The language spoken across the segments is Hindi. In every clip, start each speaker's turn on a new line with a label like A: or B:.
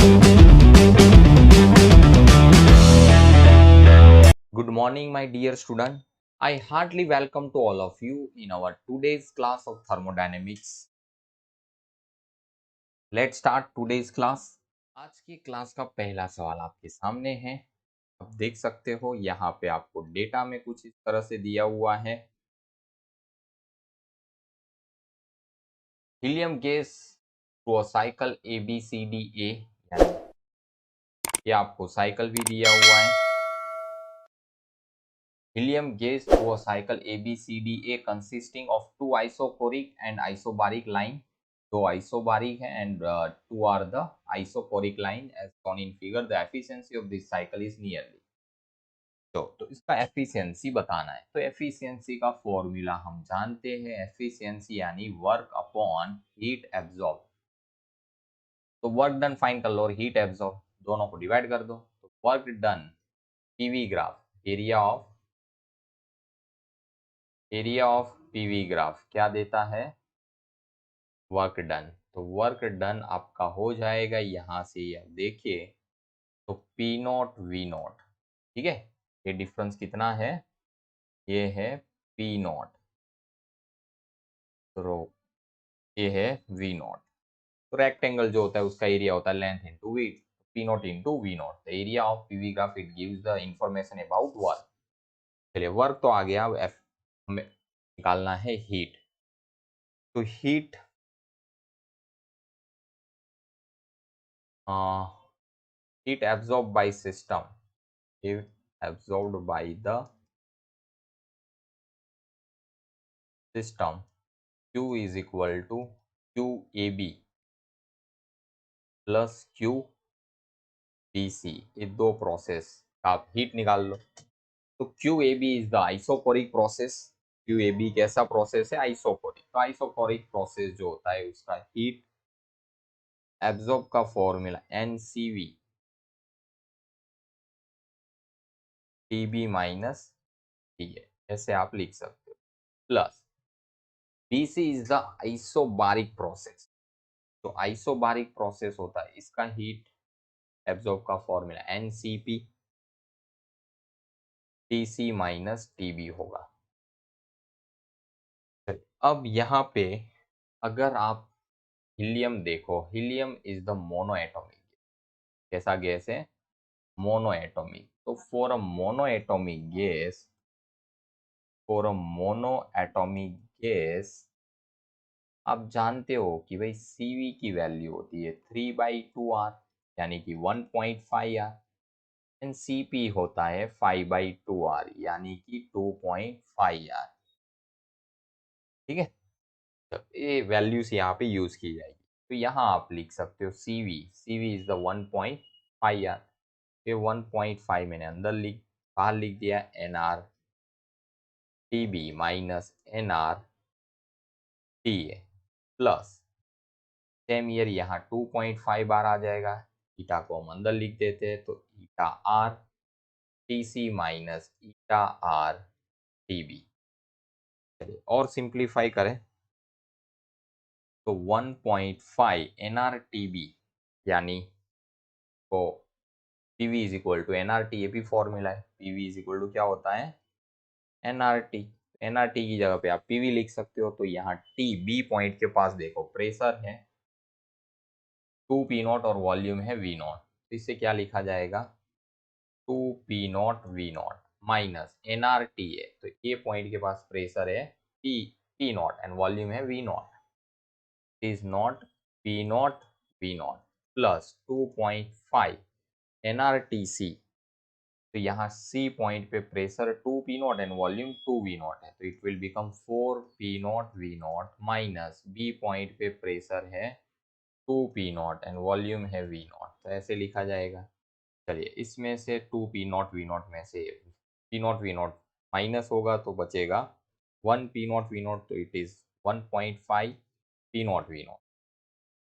A: Good morning, my dear student. I heartily welcome to all of you in our today's class of thermodynamics. Let's start today's class. आज की क्लास का पहला सवाल आपके सामने है। आप देख सकते हो यहाँ पे आपको डेटा में कुछ इस तरह से दिया हुआ है। Helium gas through a cycle ABCDA, यानी ये आपको साइकिल भी दिया हुआ है। Helium gas through a cycle ABCDA consisting of two isochoric and isobaric line. दो isobaric है and two are the isochoric line as shown in figure. The efficiency of this cycle is nearly. तो इसका एफिशिएंसी बताना है। तो एफिशिएंसी का फॉर्मूला हम जानते हैं। एफिशिएंसी यानी वर्क अपॉन हीट एब्जॉर्ब। तो वर्क डन फाइंड कर लो और हीट एब्जॉर्ब दोनों को डिवाइड कर दो। तो work done PV graph area of PV graph क्या देता है? Work done. तो वर्क डन आपका हो जाएगा यहां से, अब देखिए तो पी नॉट वी नॉट, ठीक है। ये डिफरेंस कितना है? ये है पी नॉट, तो ये है वी नॉट। तो रेक्टेंगल जो होता है उसका एरिया होता है length into width, P not into V not. The area of PV graph it gives the information about work. चलिए वर्क तो आ गया, अब हमें निकालना है हीट। तो heat heat absorbed by system, heat absorbed by the system, Q is equal to QAB plus QBC। ये दो प्रोसेस आप हीट निकाल लो। तो QAB is the isochoric process. QAB कैसा प्रोसेस है? आइसोकोरिक। तो आइसोकोरिक प्रोसेस जो होता है उसका हीट एब्जॉर्ब का formula NCV TB minus T है, ऐसे आप लिख सकते हो। Plus BC is the isobaric process. तो आइसोबारिक प्रोसेस होता है, इसका हीट एब्जॉर्ब का formula NCP TC minus TB होगा। अब यहाँ पे अगर आप हीलियम देखो, हीलियम इज द मोनोएटॉमिक। कैसा गैस है? मोनोएटॉमिक। तो फॉर अ मोनोएटॉमिक गैस, आप जानते हो कि भाई CV की वैल्यू होती है 3/2R, यानी कि 1.5R। एंड CP होता है 5/2R, यानी कि 2.5R। ठीक है, तो ये वैल्यूज यहाँ पे यूज की जाएगी। तो यहाँ आप लिख सकते हो CV इज द 1.5R। ये 1.5 मैंने अंदर बाहर लिख दिया। NR TB minus NR TA plus same year यहाँ 2.5 बार आ जाएगा। ईटा को हम अंदर लिख देते हैं, तो ईटा R TC minus eta R TB। चलिए और सिंप्लीफाई करें तो 1.5 NRTB, यानी तो PV is equal to NRT। ये भी फॉर्मूला है। PV इज इक्वल टू क्या होता है? NRT। NRT की जगह पे आप PV लिख सकते हो। तो यहाँ TB पॉइंट के पास देखो प्रेशर है 2P नॉट और वॉल्यूम है V नॉट। तो इससे क्या लिखा जाएगा? 2P not V not minus NRT है, तो ये पॉइंट के पास प्रेशर है P नॉट एंड वॉल्यूम है V not. Is not P not V not plus 2.5 NRTC। तो यहाँ C पॉइंट पे pressure 2P not and volume 2V not है, तो it will become 4P not V not minus B point पे प्रेशर है 2P नॉट एंड वॉल्यूम है V नॉट। तो ऐसे लिखा जाएगा। चलिए इसमें से 2P नॉट V नॉट में से P not V not minus होगा तो बचेगा 1P नॉट V नॉट, तो it is 1.5 P not V not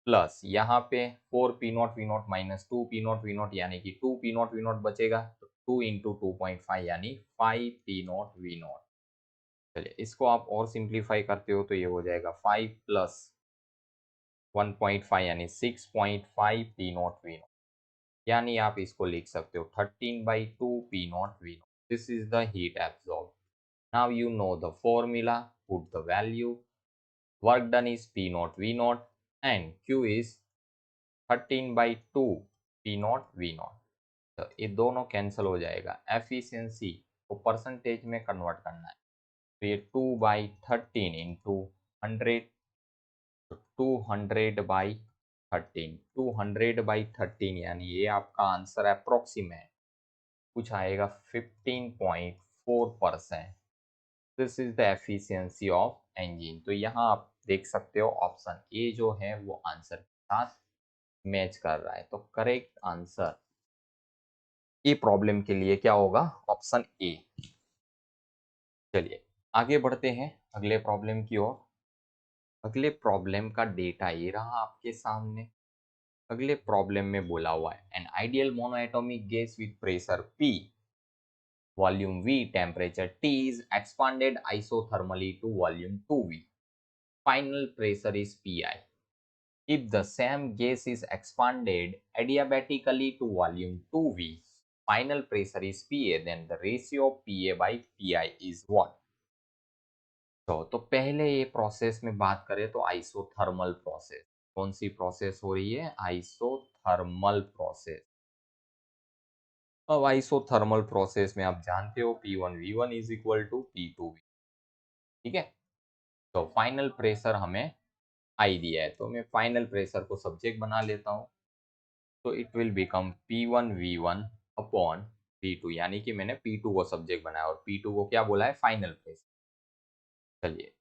A: plus यहाँ पे 4P not V not minus 2P not V not, यानी कि 2P नॉट V नॉट बचेगा। तो 2 इंटू 2.5 यानी 5P नॉट V नॉट। चलिए इसको आप और सिंप्लीफाई करते हो तो ये हो जाएगा 5 प्लस 1.5 यानी 6.5 P नॉट V नॉट। यानी आप इसको लिख सकते हो 13/2 P not V not. This is the heat absorb. Now you know the formula, put the value. Work done is P not V not and Q is 13/2 P not V not. तो ये दोनों कैंसिल हो जाएगा. एफिशिएंसी को परसेंटेज में कन्वर्ट करना है, तो ये 2/13 इंटू 100, तो 200/13, 200/13 यानी ये आपका आंसर अप्रोक्सीमेट कुछ आएगा 15.4%. This is the efficiency of engine. तो यहाँ आप देख सकते हो ऑप्शन ए जो है वो आंसर के साथ मैच कर रहा है. तो करेक्ट आंसर ये प्रॉब्लम के लिए क्या होगा? Option A. चलिए आगे बढ़ते हैं अगले प्रॉब्लम की ओर. अगले प्रॉब्लम का डेटा ये रहा आपके सामने. अगले प्रॉब्लम में बोला हुआ है an ideal monoatomic gas with pressure P, volume V, temperature T is expanded isothermally to volume 2V. Final pressure is Pi. If the same gas is expanded adiabatically to volume 2V, final pressure is Pa, then the ratio of Pa by Pi is what? तो पहले ये प्रोसेस में बात करें तो आइसोथर्मल प्रोसेस. कौन सी प्रोसेस हो रही है? Isothermal process. अब आइसोथर्मल प्रोसेस में आप जानते हो P1V1 is equal to P2V. ठीक है. तो फाइनल प्रेशर हमें आई दिया है, तो मैं फाइनल प्रेशर को सब्जेक्ट बना लेता हूँ. तो it will become P1V1 upon P2, यानी कि मैंने P2 को सब्जेक्ट बनाया और P2 को क्या बोला है? Final pressure. चलिए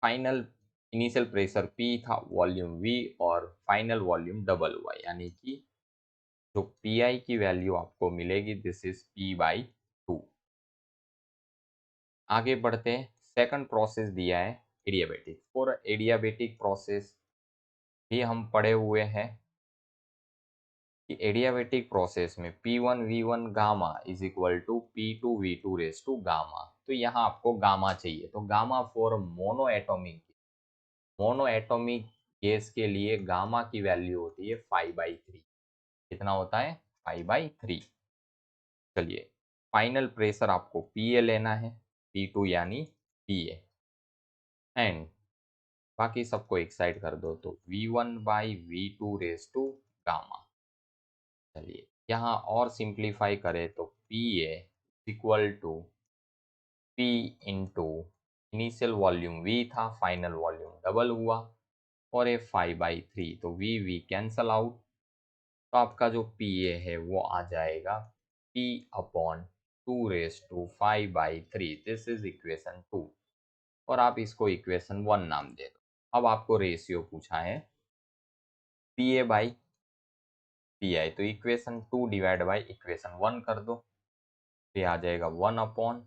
A: फाइनल इनिशियल प्रेशर P था, वॉल्यूम V और फाइनल वॉल्यूम डबल हुआ, यानी कि जो Pi की वैल्यू आपको मिलेगी दिस इज P/2. आगे बढ़ते हैं. सेकंड प्रोसेस दिया है एडियाबेटिक. फॉर एडियाबेटिक प्रोसेस भी हम पढ़े हुए हैं कि एडियाबेटिक प्रोसेस में P1V1 gamma is equal to P2V2 raise to gamma. तो यहाँ आपको गामा चाहिए, तो gamma for mono atomic gas के लिए गामा की वैल्यू होती है 5/3. कितना होता है? 5/3. चलिए फाइनल प्रेशर आपको Pa लेना है, P2 यानी Pa, एंड बाकी सबको एक्साइड कर दो तो V1/V2 रेस टू गामा. चलिए यहाँ और सिंप्लीफाई करें तो Pa equal to P into initial volume V था, फाइनल वॉल्यूम डबल हुआ और ये 5/3, तो V कैंसल आउट. तो आपका जो Pa है वो आ जाएगा P upon 2⁵ this is equation 2. और आप इसको इक्वेशन 1 नाम दे दो. अब आपको रेशियो पूछा है Pa/Pi, तो इक्वेशन 2 डिवाइड बाई इक्वेशन 1 कर दो. ये आ जाएगा 1 अपॉन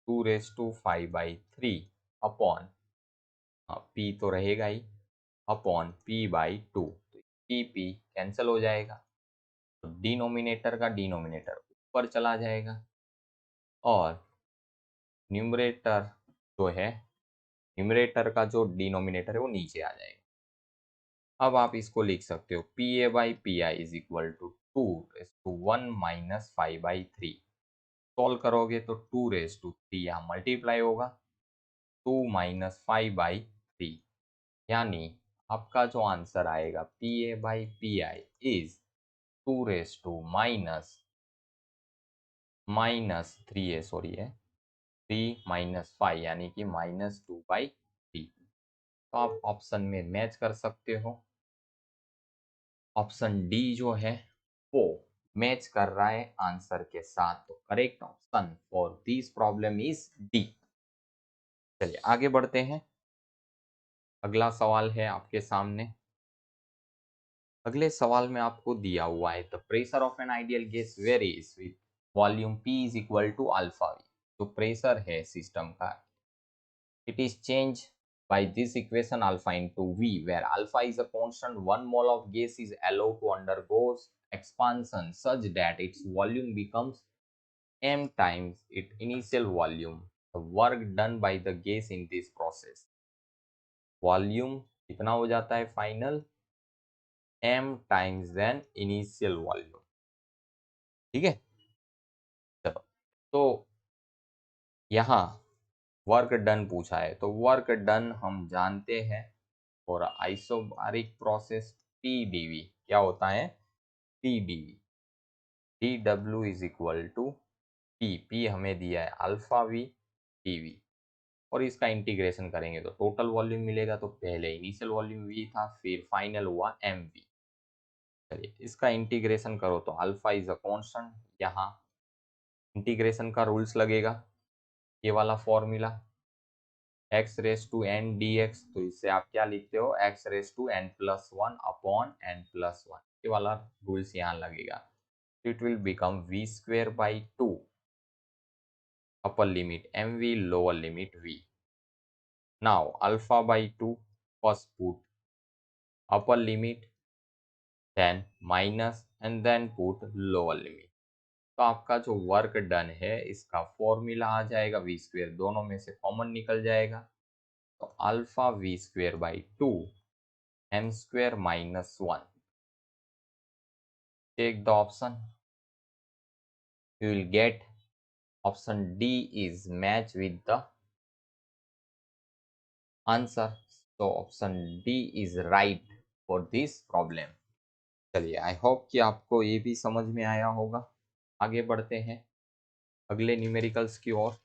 A: 2⁵ अपॉन, हाँ P तो रहेगा ही, अपॉन P/2. तो P कैंसिल हो जाएगा, तो डिनोमिनेटर का डिनोमिनेटर ऊपर चला जाएगा और न्यूमरेटर जो है, न्यूमरेटर का जो डिनोमिनेटर है वो नीचे आ जाएगा. अब आप इसको लिख सकते हो Pa/Pi is equal to 2⁻1 minus 5/3. Solve करोगे तो 2⁻3 यहाँ मल्टीप्लाई होगा, 2 माइनस 5/3, यानी आपका जो आंसर आएगा Pa/Pi इज 2 माइनस 3 है, सॉरी है 3 - 5 यानी कि -2/3. तो आप ऑप्शन में मैच कर सकते हो. ऑप्शन डी जो है वो मैच कर रहा है आंसर के साथ, तो correct option for this problem is D. चलिए आगे बढ़ते हैं. अगला सवाल है आपके सामने. अगले सवाल में आपको दिया हुआ है the pressure of an ideal gas varies with volume P is equal to alpha V. जो प्रेशर है सिस्टम का, it is changed by this equation alpha into V, where alpha is a constant. 1 mole of gas is allowed to undergoes expansion such that its volume becomes m times its initial volume. The work done by the gas in this process, volume कितना हो जाता है final? m times than initial volume. ठीक है। चलो, तो यहाँ वर्क डन पूछा है, तो वर्क डन हम जानते हैं और आइसोबारिक प्रोसेस पीडीवी क्या होता है, PDV D W is equal to P हमें दिया है अल्फा वी पीवी, और इसका इंटीग्रेशन करेंगे तो टोटल वॉल्यूम मिलेगा। तो पहले इनिशियल वॉल्यूम वी था, फिर फाइनल हुआ एम वी। चलिए इसका इंटीग्रेशन करो तो अल्फा इज अ कांस्टेंट, यहाँ इंटीग्रेशन का रूल्स लगेगा, ये वाला formula X raise to N D X, तो इससे आप क्या लिखते हो, X raise to N plus one upon N plus one, ये वाला रूल्स यहाँ लगेगा। It will become V square by two upper limit mv, lower limit v. Now alpha by 2, first put upper limit, then minus and then put lower limit. तो आपका जो वर्क डन है इसका फॉर्मूला आ जाएगा वी स्क्वेयर, दोनों में से कॉमन निकल जाएगा, तो alpha V square by two M square minus one. Take the option, you will get option D is match with the answer. So option D is right for this problem. चलिए आई होप कि आपको ये भी समझ में आया होगा। आगे बढ़ते हैं अगले न्यूमेरिकल्स की ओर।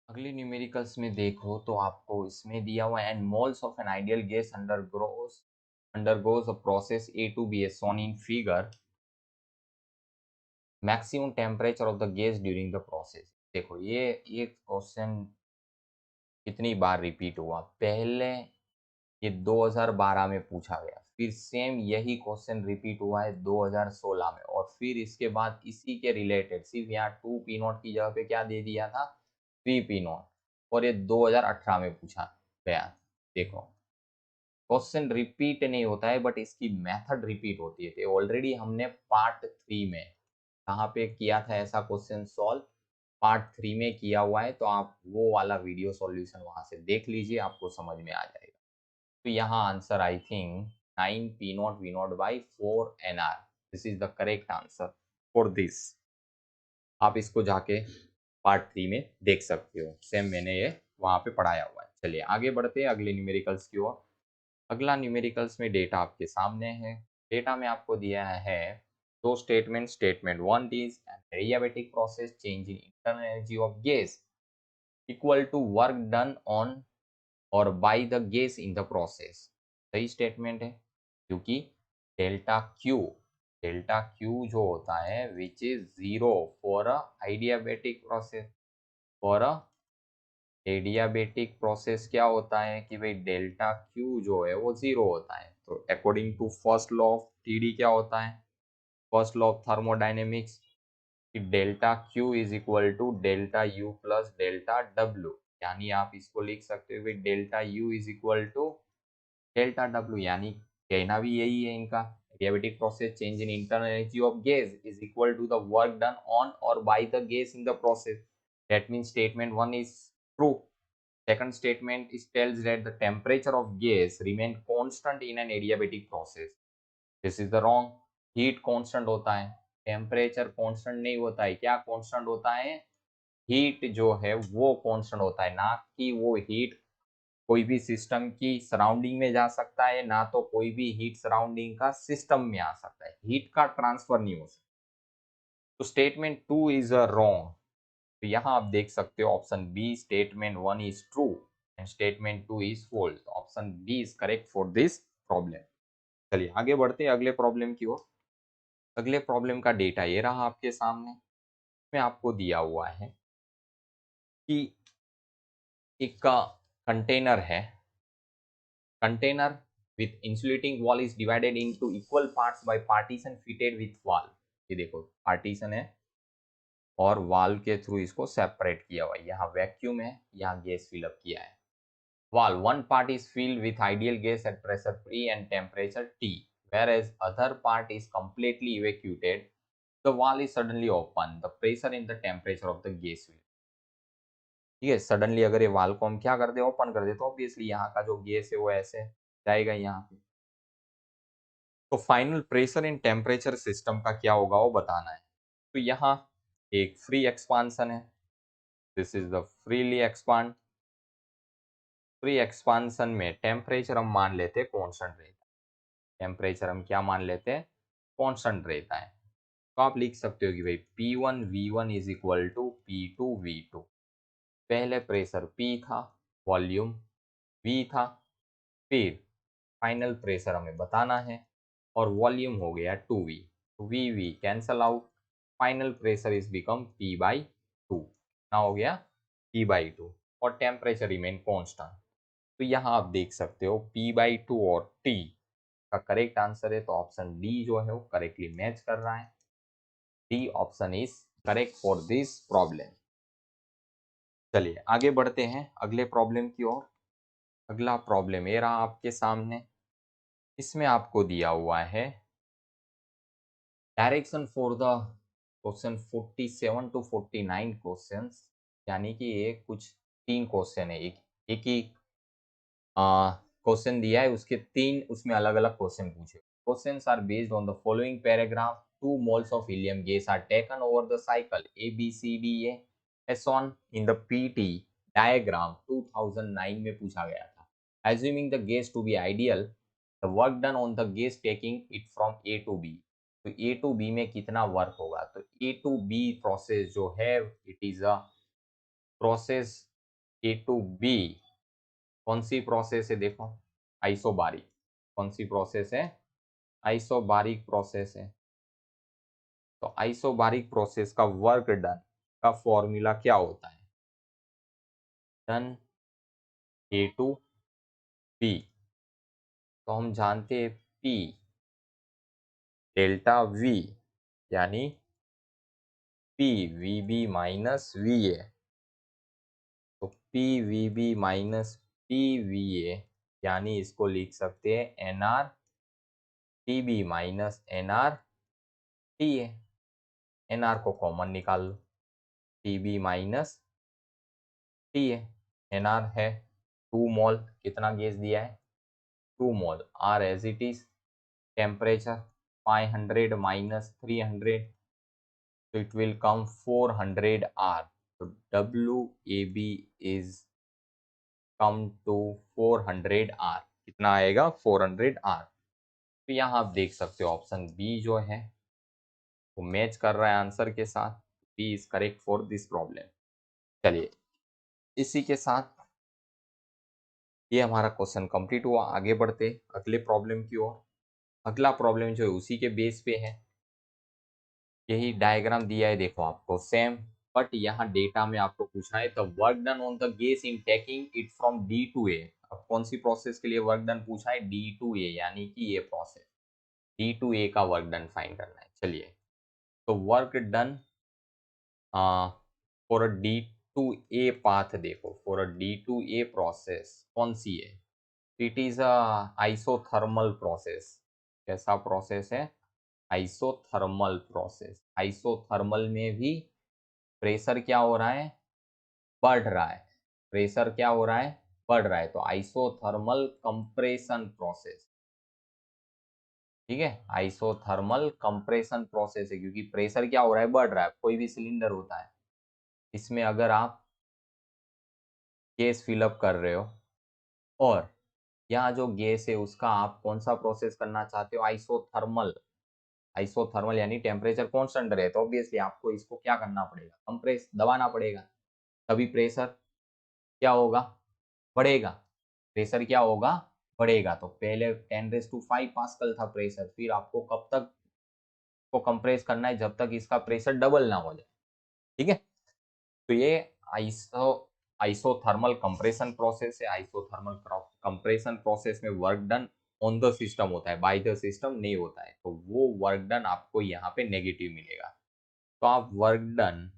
A: अगले न्यूमेरिकल्स में देखो तो आपको इसमें दिया हुआ है and moles of an ideal gas undergoes a process A to B as shown in figure, maximum temperature of the gas during the process। देखो ये क्वेश्चन कितनी बार रिपीट हुआ, पहले ये 2012 में पूछा गया, फिर सेम यही क्वेश्चन रिपीट हुआ है 2016 में, और फिर इसके बाद इसी के रिलेटेड सिर्फ यहाँ 2 पी नॉट की जगह पे क्या दे दिया था, 3 पी नॉट, और ये 2018 में पूछा गया। देखो क्वेश्चन रिपीट नहीं होता है बट इसकी मेथड रिपीट होती है। तो ऑलरेडी हमने पार्ट 3 में कहाँ पे किया था ऐसा क्वेश्चन सॉल्व, पार्ट 3 में किया हुआ है, तो आप वो वाला वीडियो सॉल्यूशन वहां से देख लीजिए, आपको समझ में आ जाएगा। तो यहाँ answer I think 9 P not V not by 4 N R, this is the correct answer for this. आप इसको जाके पार्ट 3 में देख सकते हो, सेम मैंने ये वहां पे पढ़ाया हुआ है। चलिए आगे बढ़ते हैं अगले न्यूमेरिकल्स की ओर। अगला न्यूमेरिकल्स में डेटा आपके सामने है। डेटा में आपको दिया है दो statement, statement one is adiabatic process change in internal energy of gas equal to work done on or by the gas in the process. सही स्टेटमेंट है, क्योंकि डेल्टा क्यू जो होता है which is zero for a adiabatic process, for a adiabatic process क्या होता है कि भाई डेल्टा क्यू जो है वो जीरो होता है। तो according to first law of TD क्या होता है, फर्स्ट लॉ ऑफ थर्मोडाइनेमिक्स, कि delta Q is equal to delta U plus delta W, यानी आप इसको लिख सकते हो delta U is equal to delta W, यानी कहना भी यही है इनका, adiabatic process change in internal energy of gas is equal to the work done on or by the gas in the process. That means statement one is true. Second statement is tells that the temperature of gas remain constant in an adiabatic process. This is the wrong. Heat constant होता है, टेम्परेचर कांस्टेंट नहीं होता है। क्या कांस्टेंट होता है, हीट जो है वो कांस्टेंट होता है, ना कि वो हीट कोई भी सिस्टम की सराउंडिंग में जा सकता है, ना तो कोई भी हीट सराउंडिंग का सिस्टम में आ सकता है, हीट का ट्रांसफर नहीं हो सकता। तो statement two is a wrong. तो यहाँ आप देख सकते हो option B statement one is true and statement two is false. Option B is correct for this problem. चलिए आगे बढ़ते हैं अगले प्रॉब्लम की ओर। अगले प्रॉब्लम का डेटा ये रहा आपके सामने, में आपको दिया हुआ है कि एक का कंटेनर है, container with insulating wall is divided into equal parts by partition fitted with wall। ये देखो पार्टीशन है और वाल के थ्रू इसको सेपरेट किया हुआ है, यहाँ वैक्यूम है, यहाँ गैस फिलअप किया है। Valve, one part is filled with ideal gas at pressure P and temperature T, whereas other part is completely evacuated. The valve is suddenly open. The pressure and the temperature of the gas will। ठीक है, सडनली अगर ये वाल्व को हम क्या कर दे, ओपन कर दे, तो ऑब्वियसली यहाँ का जो गैस है वो ऐसे जाएगा यहाँ पे। तो final pressure in temperature system का क्या होगा वो बताना है। तो यहाँ एक फ्री एक्सपांसन है, this is the freely expand. Free expansion में टेम्परेचर हम मान लेते हैं कांस्टेंट रहता है, टेम्परेचर हम क्या मान लेते हैं, कांस्टेंट रहता है। तो आप लिख सकते हो कि भाई P1 V1 is equal to P2 V2। पहले प्रेशर P था, वॉल्यूम V था, फिर फाइनल प्रेशर हमें बताना है और वॉल्यूम हो गया 2V, तो V cancel out, final pressure is become P/2 ना हो गया P/2 और टेम्परेचर रिमेन कांस्टेंट। तो यहाँ आप देख सकते हो P/2 और T का करेक्ट आंसर है, तो ऑप्शन डी जो है वो करेक्टली मैच कर रहा है। D option is correct for this problem. चलिए आगे बढ़ते हैं अगले प्रॉब्लम की ओर। अगला प्रॉब्लम ये रहा आपके सामने, इसमें आपको दिया हुआ है direction for the question 47 to 49 questions, यानी कि ये कुछ 3 क्वेश्चन है, एक ही क्वेश्चन दिया है, उसके 3 उसमें अलग अलग क्वेश्चन पूछे। Questions are based on the following paragraph, 2 moles of helium gas are taken over the cycle ABCDA as shown in the PT diagram 2009 में पूछा गया था। Assuming the gas to be ideal, the work done on the gas taking it from A to B, तो A to B में कितना वर्क होगा, तो A to B प्रोसेस जो है it is a process A to B, कौन सी प्रोसेस है देखो, आइसोबारिक। कौन सी प्रोसेस है, आइसोबारिक प्रोसेस है। तो आइसोबारिक प्रोसेस का वर्क डन का फॉर्मूला क्या होता है, डन ए टू बी, तो हम जानते हैं पी डेल्टा वी, यानी P V B minus V A, तो P V B minus P V A, यानी इसको लिख सकते हैं N R T B minus N R T A. N R को कॉमन निकाल लो, T B minus T A, N R है 2 मोल, कितना गैस दिया है 2 mole, R as it is, temperature 500 minus 300, तो इट विल कम 400 आर, तो W A B is come to 400 R, कितना आएगा 400 आर। तो यहाँ आप देख सकते हो ऑप्शन बी जो है वो मैच कर रहा है आंसर के साथ, B is correct for this problem. चलिए इसी के साथ ये हमारा क्वेश्चन कंप्लीट हुआ, आगे बढ़ते अगले प्रॉब्लम की ओर। अगला प्रॉब्लम जो है उसी के बेस पे है, यही डायग्राम दिया है देखो आपको सेम, बट यहाँ डेटा में आपको पूछा है the work done on the gas in taking it from D to A. अब कौन सी प्रोसेस के लिए वर्क डन पूछा है, डी टू ए, यानी कि ये प्रोसेस डी टू ए का वर्क डन फाइंड करना है। चलिए तो work done for a D to A path देखो, for a D to A process कौन सी है, it is a isothermal process. कैसा प्रोसेस है, आइसोथर्मल प्रोसेस। आइसोथर्मल में भी प्रेशर क्या हो रहा है, बढ़ रहा है, प्रेशर क्या हो रहा है, बढ़ रहा है, तो आइसोथर्मल कंप्रेशन प्रोसेस। ठीक है, आइसोथर्मल कंप्रेशन प्रोसेस है, क्योंकि प्रेशर क्या हो रहा है, बढ़ रहा है। कोई भी सिलेंडर होता है, इसमें अगर आप गैस फिलअप कर रहे हो और यहाँ जो गैस है उसका आप कौन सा प्रोसेस करना चाहते हो, आइसोथर्मल। आइसोथर्मल यानी टेम्परेचर कांस्टेंट रहे, तो ऑब्वियसली आपको इसको क्या करना पड़ेगा, कंप्रेस, दबाना पड़ेगा, तभी प्रेशर क्या होगा, बढ़ेगा। प्रेशर क्या होगा, बढ़ेगा। तो पहले 10⁵ पास्कल था प्रेशर, फिर आपको कब तक को कंप्रेस करना है, जब तक इसका प्रेशर डबल ना हो जाए। ठीक है, तो ये आइसो आइसोथर्मल कंप्रेशन प्रोसेस है। आइसोथर्मल कंप्रेशन प्रोसेस में work done on the system होता है, बाय द सिस्टम नहीं होता है, तो वो वर्क डन आपको यहाँ पे नेगेटिव मिलेगा। तो आप work done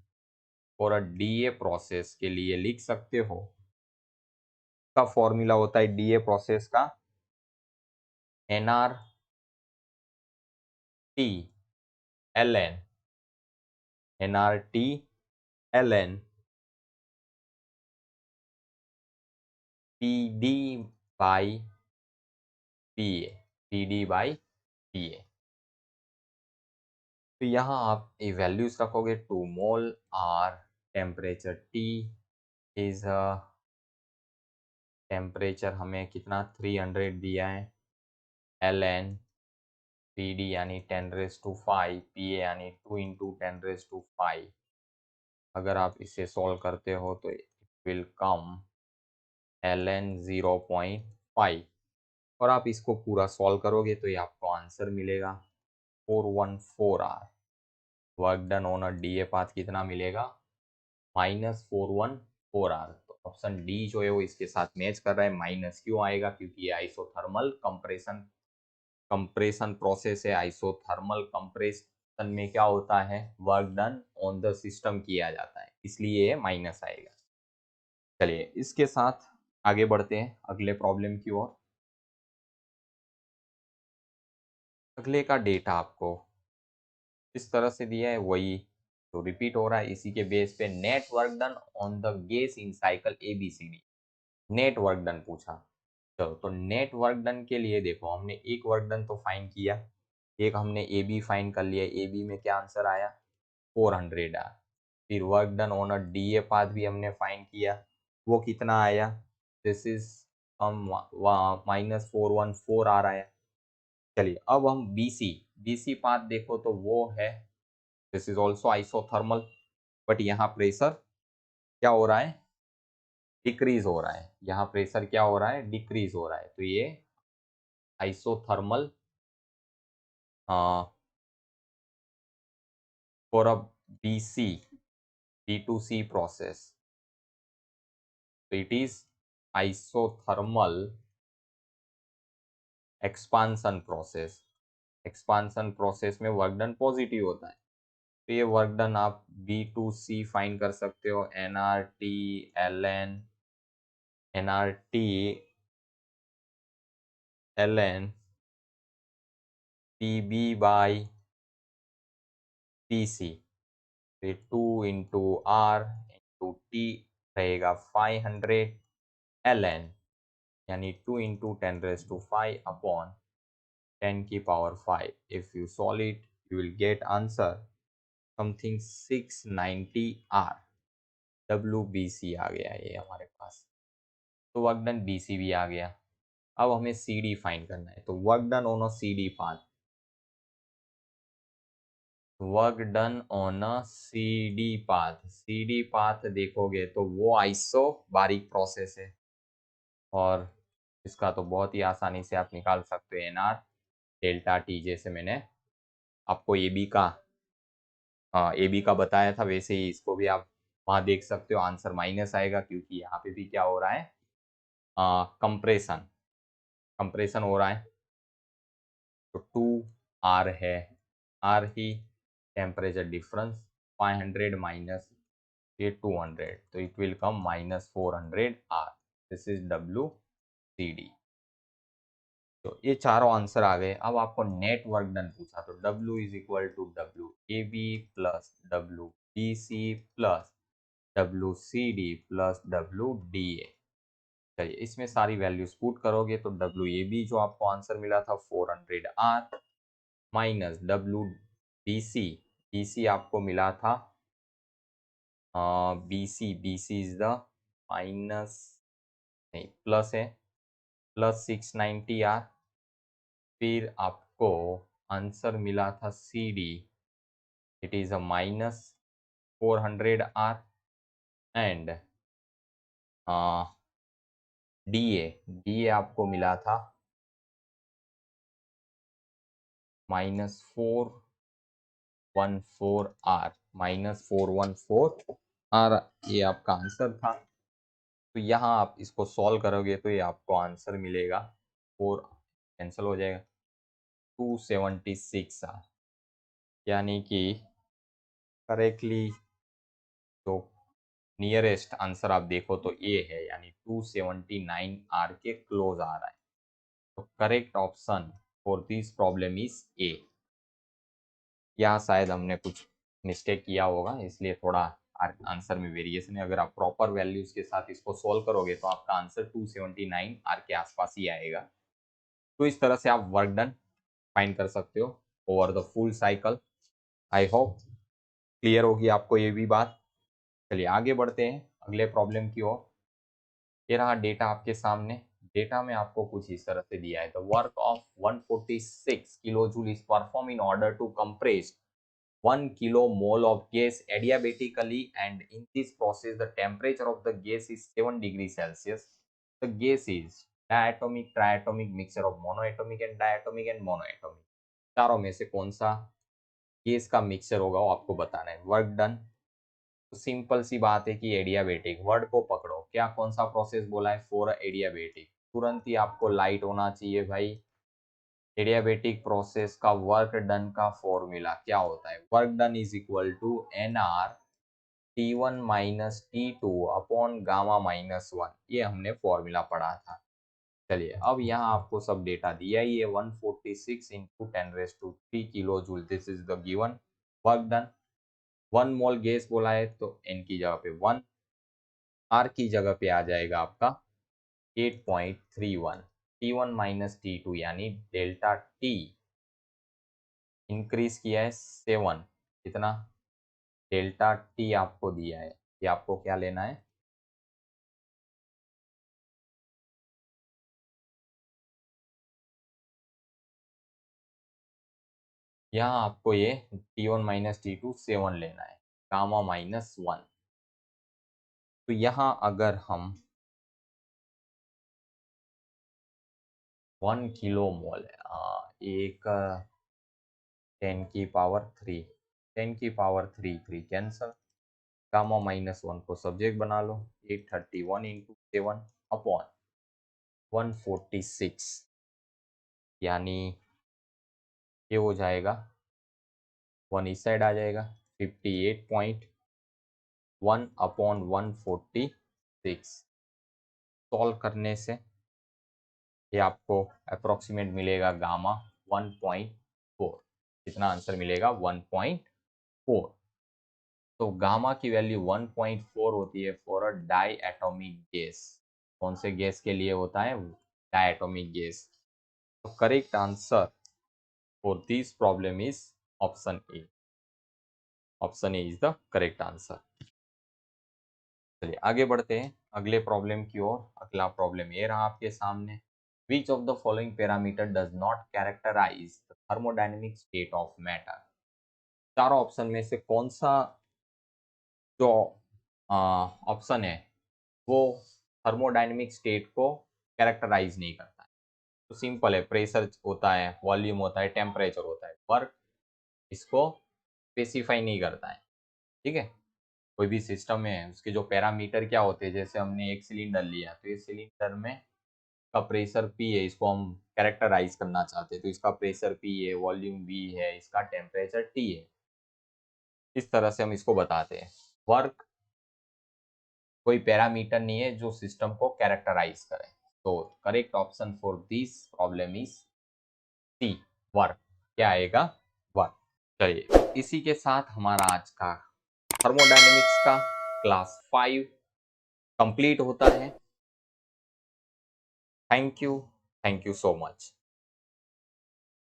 A: for a DA process के लिए लिख सकते हो, का फॉर्मूला होता है डीए प्रोसेस का N R T L N, N R T L N P D by P A, P D by दिए। तो यहाँ आप ये वैल्यूज रखोगे 2 mole R, temperature T is temperature हमें कितना 300 दिया है, ln PD यानी 10⁵, PA यानी 2 इंटू 10⁵। अगर आप इसे सॉल्व करते हो तो इट विल कम ln 0.5 और आप इसको पूरा सॉल्व करोगे तो ये आपको आंसर मिलेगा 414R। Work done on a DA path कितना मिलेगा, -414R। तो ऑप्शन डी जो है वो इसके साथ मैच कर रहा है। माइनस क्यों आएगा, क्योंकि ये आइसोथर्मल कंप्रेशन प्रोसेस है। आइसोथर्मल कंप्रेशन में क्या होता है, work done on the system किया जाता है, इसलिए ये माइनस आएगा। चलिए इसके साथ आगे बढ़ते हैं अगले प्रॉब्लम की ओर। अगले का डेटा आपको इस तरह से दिया है, वही तो रिपीट हो रहा है। इसी के बेस पे net work done on the gas in cycle ABCD, net work done पूछा। चलो तो नेट वर्क डन के लिए देखो, हमने एक वर्क डन तो फाइंड किया, एक हमने AB फाइंड कर लिया। AB में क्या आंसर आया, 400R। फिर work done on a DA path भी हमने फाइंड किया, वो कितना आया, दिस इज -414R आया। चलिए अब हम BC पाथ देखो तो वो है, this is also isothermal, but यहाँ प्रेशर क्या हो रहा है, डिक्रीज हो रहा है। यहाँ प्रेशर क्या हो रहा है, डिक्रीज हो रहा है। तो ये isothermal for a BC B2C process, so it is isothermal expansion process। Expansion process में वर्क डन पॉजिटिव होता है, तो ये वर्क डन आप B2C फाइंड कर सकते हो, nRT ln PB/PC, फिर 2 इंटू R इंटू T रहेगा 500 ln यानी 2 into 10⁵ upon 10⁵। If you solve it, you will get answer something 690R। WBC आ गया ये हमारे पास, तो वर्क डन BC भी आ गया। अब हमें CD फाइंड करना है, तो work done on a CD path, work done on a CD path देखोगे तो वो आइसोबारिक प्रोसेस है, और इसका तो बहुत ही आसानी से आप निकाल सकते हो NR डेल्टा T, जैसे मैंने आपको AB का बताया था, वैसे ही इसको भी आप वहाँ देख सकते हो। आंसर माइनस आएगा क्योंकि यहाँ पे भी क्या हो रहा है, कंप्रेशन हो रहा है। तो 2R है, R ही टेम्परेचर डिफरेंस 500 माइनस ये 200, तो it will come -400R। This is WCD। तो ये चारों आंसर आ गए। अब आपको नेट वर्क डन पूछा, तो W is equal to WAB plus WBC plus WCD plus WDA। चलिए इसमें सारी वैल्यूज पुट करोगे तो WAB जो आपको आंसर मिला था 400R माइनस BC आपको मिला था BC इज द माइनस, नहीं प्लस है, प्लस 690R। फिर आपको आंसर मिला था CD, it is a -400R and DA आपको मिला था -414R, ये आपका आंसर था। तो यहाँ आप इसको सॉल्व करोगे तो ये आपको आंसर मिलेगा, 4 कैंसिल हो जाएगा, 276R। यानी कि करेक्टली तो नियरेस्ट आंसर आप देखो तो ए है, यानी 279R के क्लोज आ रहा है। तो correct option for this problem is a. यहाँ शायद हमने कुछ मिस्टेक किया होगा, इसलिए थोड़ा आंसर में वेरिएशन है। अगर आप प्रॉपर वैल्यूज के साथ इसको सॉल्व करोगे तो आपका आंसर 279R के आसपास ही आएगा। तो इस तरह से आप वर्क डन फाइंड कर सकते हो over the full cycle. I hope clear होगी आपको ये भी बात। चलिए आगे बढ़ते हैं अगले प्रॉब्लम की ओर। ये रहा डेटा आपके सामने। डेटा में आपको कुछ इस तरह से दिया है, the work of 146 kilo joule is perform in order to compress 1 kilo mole of gas adiabatically, and in this process the temperature of the gas is 7 degrees Celsius. The gas is diatomic triatomic mixture of monoatomic and diatomic and monoatomic। चारों में से कौन सा गैस का मिक्सचर होगा वो आपको बताना है। वर्क डन, तो सिंपल सी बात है कि एडियाबेटिक वर्ड को पकड़ो, क्या कौन सा प्रोसेस बोला है, फॉर एडियाबेटिक। तुरंत ही आपको लाइट होना चाहिए भाई। एडियाबेटिक प्रोसेस का वर्क डन का फॉर्मूला क्या होता है, work done is equal to NR T1 minus T2 upon gamma minus 1। ये हमने फॉर्मूला पढ़ा था। चलिए अब यहाँ आपको सब डेटा दिया ही है, 146 into 10⁻³ kilo joule, this is the given work done. 1 mole gas बोला है तो N की जगह पे 1, R की जगह पे आ जाएगा आपका 8.31। T1 माइनस T2 यानी डेल्टा T इंक्रीज किया है 7, कितना, डेल्टा T आपको दिया है, ये आपको क्या लेना है, यहाँ आपको ये T1 माइनस T2 7 लेना है, गामा माइनस 1। तो यहाँ अगर हम 1 किलो मोल है, एक 10 की पावर 3, 10 की पावर 3 3 कैंसल, गामा माइनस 1 को सब्जेक्ट बना लो, 831 इंटू 7 अपॉन 146 यानी ये हो जाएगा 1 इस साइड आ जाएगा 58.1 अपॉन 146। सॉल्व करने से ये आपको अप्रोक्सीमेट मिलेगा गामा 1.4। कितना आंसर मिलेगा, 1.4। तो गामा की वैल्यू 1.4 होती है for a di atomic gas. कौन से गैस के लिए होता है, डाई एटोमिक गैस। तो correct answer for this problem is option A. Option A is the correct answer. चलिए आगे बढ़ते हैं अगले प्रॉब्लम की ओर। अगला प्रॉब्लम ये रहा आपके सामने, which of the following parameter does not characterise the thermodynamic state of matter. चारों ऑप्शन में से कौन सा जो ऑप्शन है वो थर्मोडायनेमिक स्टेट को कैरेक्टराइज नहीं करता है। तो सिंपल है, प्रेशर होता है, वॉल्यूम होता है, टेम्परेचर होता है, वर्क इसको स्पेसिफाई नहीं करता है। ठीक है, कोई भी सिस्टम है उसके जो पैरामीटर क्या होते हैं, जैसे हमने एक सिलेंडर लिया तो ये सिलेंडर में का प्रेशर P है, इसको हम कैरेक्टराइज करना चाहते हैं तो इसका प्रेशर P है, वॉल्यूम V है, इसका टेम्परेचर T है। इस तरह से हम इसको बताते हैं। वर्क कोई पैरामीटर नहीं है जो सिस्टम को कैरेक्टराइज करे। तो correct option for this problem is C, work. क्या आएगा, वर्क। चलिए इसी के साथ हमारा आज का थर्मोडायनेमिक्स का क्लास 5 कंप्लीट होता है। Thank you so much.